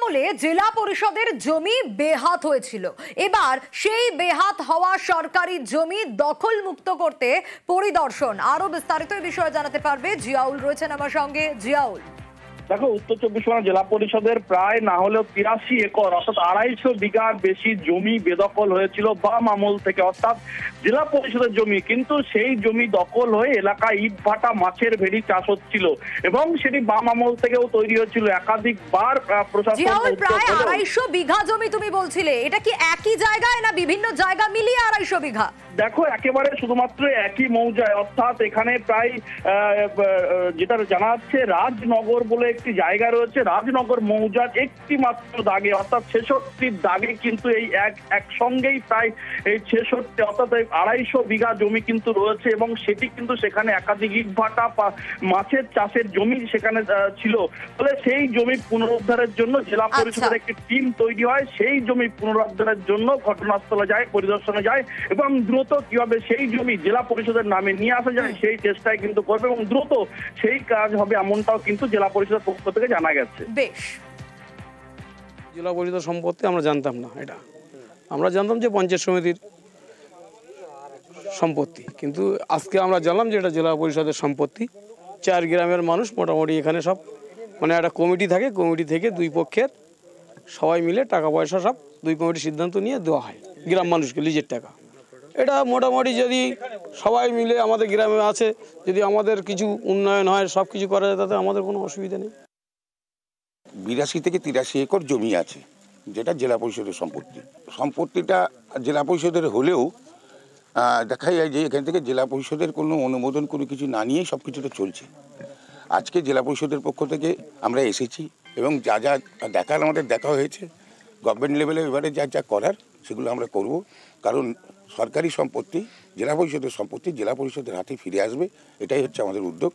আমলে জেলা পরিষদের জমি বেহাত হয়েছিল। এবার সেই বেহাত হওয়া সরকারি জমি দখল মুক্ত করতে পরিদর্শন। আরো বিস্তারিত এই বিষয়ে জানাতে পারবে জিয়াউল, রয়েছেন আমার সঙ্গে। জিয়াউল, দেখো, উত্তর চব্বিশ পরগনা জেলা পরিষদের প্রায় না হলেও 83 একর অর্থাৎ 250 বিঘার বেশি জমি বেদখল হয়েছিল বাম আমল থেকে, অর্থাৎ জেলা পরিষদের জমি। কিন্তু সেই জমি দখল হয়ে এলাকায় ইট ভাটা, মাছের ভেড়ি চাষ হচ্ছিল এবং সেটি বাম আমল থেকেও তৈরি হয়েছিল। একাধিকবার প্রশাসন। জিয়াউল, প্রায় 250 বিঘা জমি তুমি বলছিলে, এটা কি একই জায়গায় না বিভিন্ন জায়গা মিলিয়ে 250 বিঘা? দেখো, একেবারে শুধুমাত্র একই মৌজায়, অর্থাৎ এখানে প্রায় যেটা জানা যাচ্ছে রাজনগর বলে একটি জায়গা রয়েছে। রাজনগর মৌজার একটি মাত্র দাগে, অর্থাৎ 66 দাগে কিন্তু এই একসঙ্গেই প্রায় এই 66 অর্থাৎ 250 বিঘা জমি কিন্তু রয়েছে এবং সেটি কিন্তু সেখানে একাধিক ইট ভাটা, মাছের চাষের জমি সেখানে ছিল। ফলে সেই জমি পুনরুদ্ধারের জন্য জেলা পরিষদের একটি টিম তৈরি হয়। সেই জমি পুনরুদ্ধারের জন্য ঘটনাস্থলে যায়, পরিদর্শনে যায় এবং দ্রুত কিভাবে সেই জমি জেলা পরিষদের নামে নিয়ে আসা যায় সেই চেষ্টাই কিন্তু করবে এবং দ্রুত সেই কাজ হবে এমনটাও কিন্তু জেলা পরিষদের পক্ষ থেকে জানা গেছে। বেশ, জেলা পরিষদ সম্পত্তি আমরা জানতাম না, এটা আমরা জানতাম যে পঞ্চায়েত সমিতির সম্পত্তি, কিন্তু আজকে আমরা জানলাম যে এটা জেলা পরিষদের সম্পত্তি। 4 গ্রামের মানুষ মোটামুটি এখানে সব মানে একটা কমিটি থাকে, কমিটি থেকে দুই পক্ষের সবাই মিলে টাকা পয়সা সব দুই কমিটির সিদ্ধান্ত নিয়ে দেওয়া হয় গ্রাম মানুষকে লিজের টাকা। এটা মোটামুটি যদি সবাই মিলে আমাদের গ্রামে আছে, যদি আমাদের কিছু উন্নয়ন হয়, সব কিছু করা যায়, তাতে আমাদের কোনো অসুবিধা নেই। 82 থেকে 83 একর জমি আছে, যেটা জেলা পরিষদের সম্পত্তি। সম্পত্তিটা জেলা পরিষদের হলেও দেখা যায় যে এখান থেকে জেলা পরিষদের কোনো অনুমোদন কোনো কিছু না নিয়েই সব কিছুটা চলছে। আজকে জেলা পরিষদের পক্ষ থেকে আমরা এসেছি এবং যা যা দেখার আমাদের দেখা হয়েছে। গভর্নমেন্ট লেভেলে এবারে যা যা করার সেগুলো আমরা করব, কারণ সরকারি সম্পত্তি, জেলা পরিষদের সম্পত্তি জেলা পরিষদের হাতে ফিরে আসবে, এটাই হচ্ছে আমাদের উদ্যোগ।